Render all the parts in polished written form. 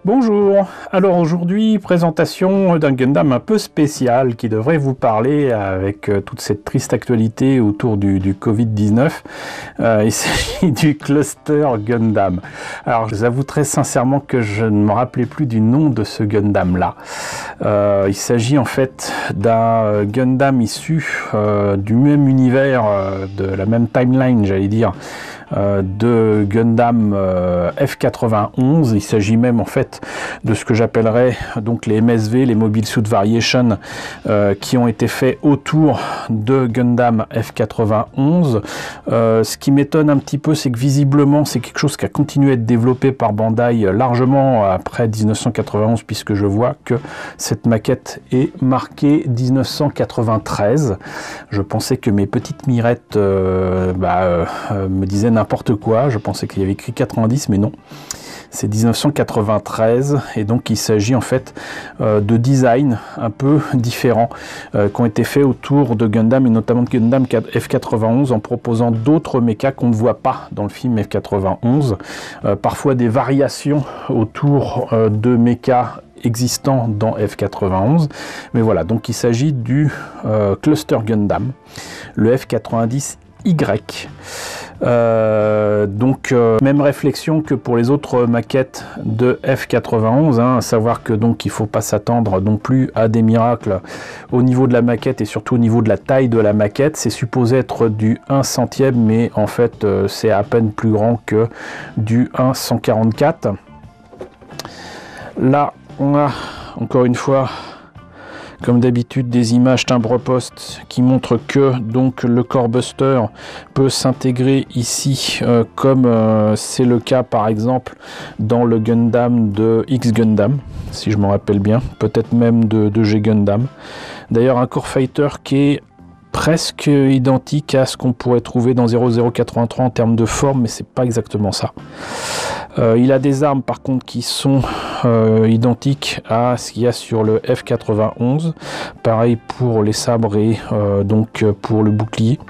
Bonjour, alors aujourd'hui présentation d'un Gundam un peu spécial qui devrait vous parler avec toute cette triste actualité autour du Covid-19. Il s'agit du Cluster Gundam. Alors je vous avoue très sincèrement que je ne me rappelais plus du nom de ce Gundam là. Il s'agit en fait d'un Gundam issu du même univers, de la même timeline j'allais dire, de Gundam F91. Il s'agit même en fait de ce que j'appellerais donc les MSV, les Mobile Suit Variation, qui ont été faits autour de Gundam F91. Ce qui m'étonne un petit peu, c'est que visiblement c'est quelque chose qui a continué à être développé par Bandai largement après 1991, puisque je vois que cette maquette est marquée 1993. Je pensais que mes petites mirettes me disaient n'importe quoi. Je pensais qu'il y avait écrit 90, mais non. C'est 1993 et donc il s'agit en fait de designs un peu différents qui ont été faits autour de Gundam et notamment de Gundam F91 en proposant d'autres mechas qu'on ne voit pas dans le film F91. Parfois des variations autour de mechas existants dans F91, mais voilà, donc il s'agit du Cluster Gundam, le F90Y. Même réflexion que pour les autres maquettes de F91, à savoir que donc il faut pas s'attendre non plus à des miracles au niveau de la maquette et surtout au niveau de la taille de la maquette. C'est supposé être du 1/100e, mais en fait c'est à peine plus grand que du 1/144. Là on a encore une fois, comme d'habitude, des images timbre-poste qui montrent que donc le Core Buster peut s'intégrer ici comme c'est le cas par exemple dans le Gundam de X Gundam, si je me rappelle bien, peut-être même de G Gundam. D'ailleurs un Core Fighter qui est presque identique à ce qu'on pourrait trouver dans 0083 en termes de forme, mais c'est pas exactement ça. Il a des armes par contre qui sont identiques à ce qu'il y a sur le F91. Pareil pour les sabres et donc pour le bouclier.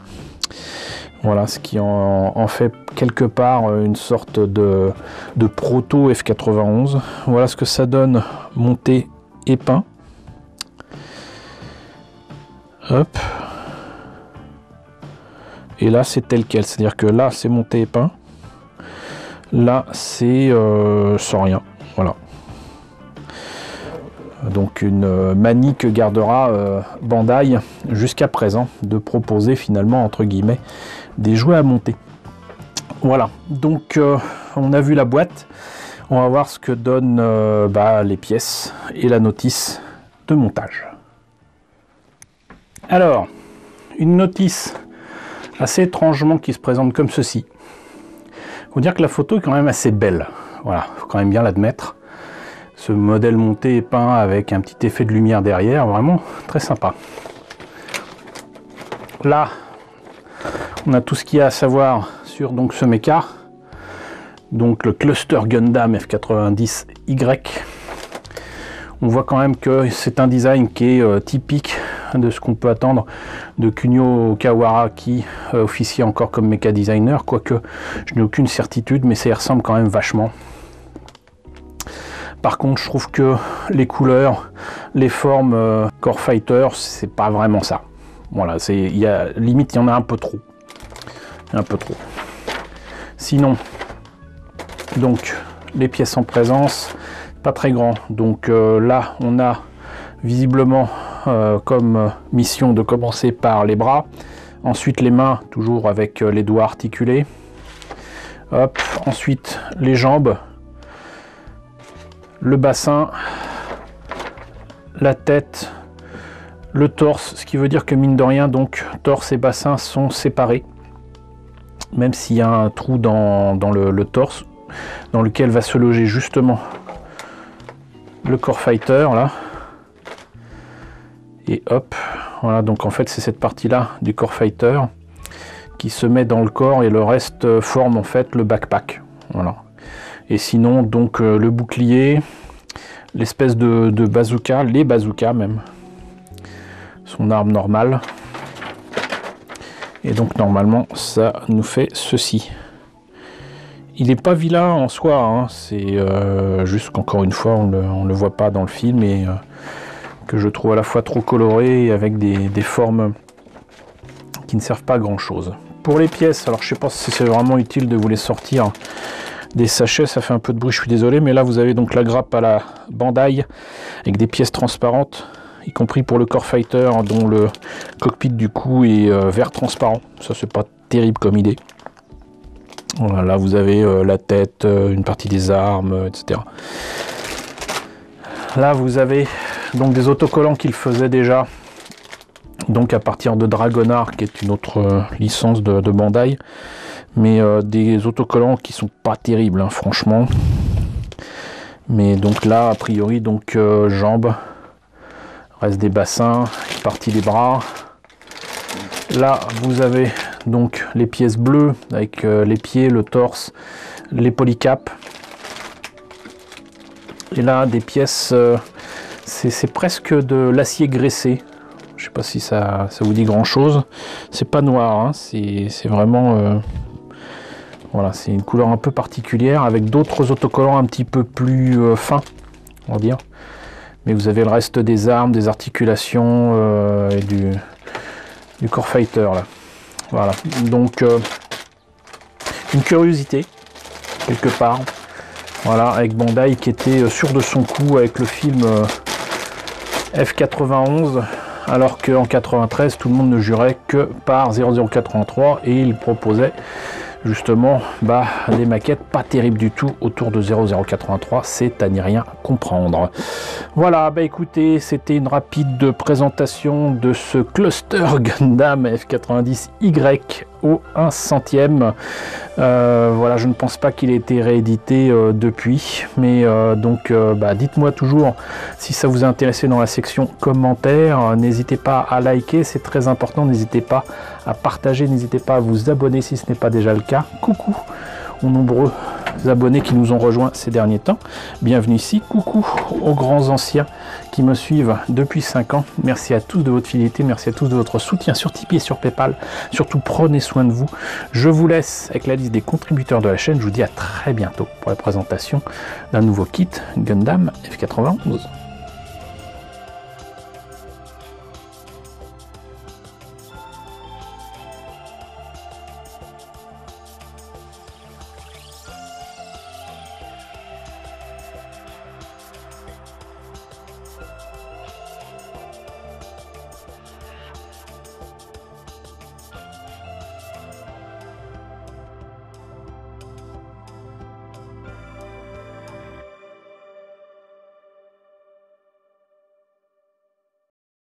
Voilà, ce qui en fait quelque part une sorte de proto F91. Voilà ce que ça donne monté et peint. Hop. Et là c'est tel quel, c'est-à-dire que là c'est monté et peint. Là c'est sans rien, voilà. Donc une manie que gardera Bandai jusqu'à présent, de proposer finalement entre guillemets des jouets à monter. Voilà, donc on a vu la boîte, on va voir ce que donnent les pièces et la notice de montage. Alors, une notice assez étrangement qui se présente comme ceci. Faut dire que la photo est quand même assez belle, voilà, faut quand même bien l'admettre. Ce modèle monté et peint avec un petit effet de lumière derrière, vraiment très sympa. Là, on a tout ce qu'il y a à savoir sur donc ce mecha, donc le Cluster Gundam F90Y. On voit quand même que c'est un design qui est typique de ce qu'on peut attendre de Kunio Kawara, qui officie encore comme mecha designer, quoique je n'ai aucune certitude, mais ça y ressemble quand même vachement. Par contre, je trouve que les couleurs, les formes Core Fighter, c'est pas vraiment ça. Voilà, limite il y en a un peu trop. Un peu trop. Sinon, donc les pièces en présence, pas très grand. Donc là, on a visiblement comme mission de commencer par les bras, ensuite les mains, toujours avec les doigts articulés. Hop, ensuite les jambes, le bassin, la tête, le torse, ce qui veut dire que mine de rien, donc torse et bassin sont séparés, même s'il y a un trou dans le torse dans lequel va se loger justement le Core Fighter là. Et hop, voilà, donc en fait c'est cette partie là du Core Fighter qui se met dans le corps et le reste forme en fait le backpack, voilà. Et sinon donc le bouclier, l'espèce de bazooka, les bazookas même, son arme normale. Et donc normalement ça nous fait ceci. Il n'est pas vilain en soi, hein. C'est juste qu'encore une fois, on le voit pas dans le film et que je trouve à la fois trop coloré et avec des formes qui ne servent pas à grand chose. Pour les pièces, alors je sais pas si c'est vraiment utile de vous les sortir des sachets, ça fait un peu de bruit, je suis désolé, mais là vous avez donc la grappe à la Bandai avec des pièces transparentes, y compris pour le Core Fighter, dont le cockpit du coup est vert transparent. Ça c'est pas terrible comme idée. Voilà, là vous avez la tête, une partie des armes, etc. Là vous avez donc des autocollants qu'il faisait déjà, donc à partir de Dragonheart, qui est une autre licence de Bandai, mais des autocollants qui sont pas terribles, hein, franchement. Mais donc là, a priori, donc jambes, reste des bassins, partie des bras. Là, vous avez donc les pièces bleues avec les pieds, le torse, les polycaps. Et là, des pièces, c'est presque de l'acier graissé. Je sais pas si ça vous dit grand chose. C'est pas noir, hein, c'est vraiment... voilà, c'est une couleur un peu particulière avec d'autres autocollants un petit peu plus fins, on va dire. Mais vous avez le reste des armes, des articulations et du Core Fighter là. Voilà, donc une curiosité quelque part. Voilà, avec Bandai qui était sûr de son coup avec le film F91, alors qu'en 93 tout le monde ne jurait que par 0083 et il proposait justement des maquettes pas terribles du tout autour de 0083, c'est à n'y rien comprendre. Voilà, écoutez, c'était une rapide présentation de ce cluster Gundam F90Y au 1/100e. Voilà, je ne pense pas qu'il ait été réédité depuis, mais donc dites-moi toujours si ça vous a intéressé dans la section commentaires. N'hésitez pas à liker, c'est très important. N'hésitez pas à partager, n'hésitez pas à vous abonner si ce n'est pas déjà le cas. Coucou aux nombreux abonnés qui nous ont rejoints ces derniers temps. Bienvenue ici. Coucou aux grands anciens qui me suivent depuis 5 ans. Merci à tous de votre fidélité, merci à tous de votre soutien sur Tipeee et sur Paypal. Surtout, prenez soin de vous. Je vous laisse avec la liste des contributeurs de la chaîne. Je vous dis à très bientôt pour la présentation d'un nouveau kit Gundam F91.